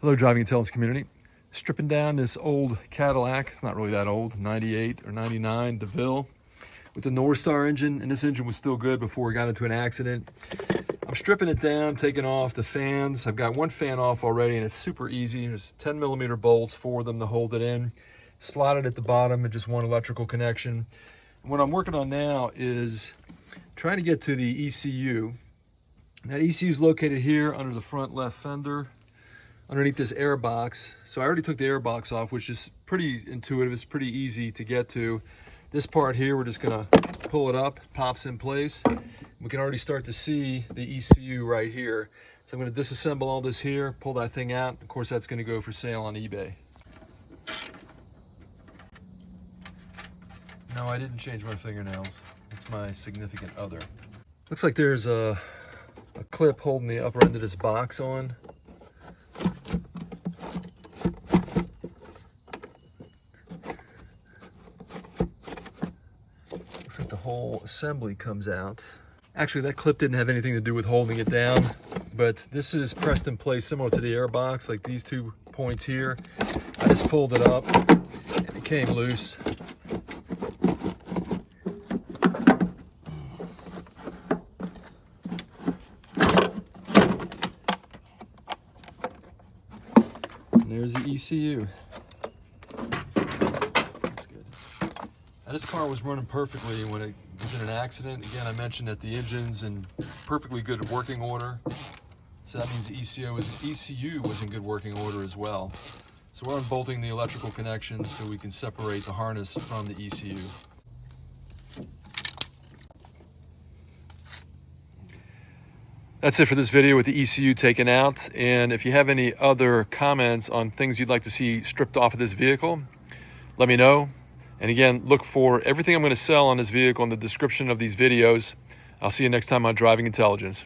Hello, driving intelligence community. Stripping down this old Cadillac. It's not really that old, 98 or 99 Deville with the North Star engine. And this engine was still good before we got into an accident. I'm stripping it down, taking off the fans. I've got one fan off already and it's super easy. There's 10mm bolts for them to hold it in. Slotted at the bottom and just one electrical connection. And what I'm working on now is trying to get to the ECU. That ECU is located here under the front left fender, underneath this air box. So I already took the air box off, which is pretty intuitive. It's pretty easy to get to. This part here, we're just gonna pull it up, pops in place. We can already start to see the ECU right here. So I'm gonna disassemble all this here, pull that thing out. Of course, that's gonna go for sale on eBay. No, I didn't change my fingernails. It's my significant other. Looks like there's a clip holding the upper end of this box on. Looks like the whole assembly comes out. Actually, that clip didn't have anything to do with holding it down, but this is pressed in place similar to the air box, like these 2 points here. I just pulled it up and it came loose. And there's the ECU. That's good. Now, this car was running perfectly when it was in an accident. Again, I mentioned that the engine's in perfectly good working order. So that means the ECU was in good working order as well. So we're unbolting the electrical connections so we can separate the harness from the ECU. That's it for this video with the ECU taken out. And if you have any other comments on things you'd like to see stripped off of this vehicle, let me know. And again, look for everything I'm going to sell on this vehicle in the description of these videos. I'll see you next time on Driving Intelligence.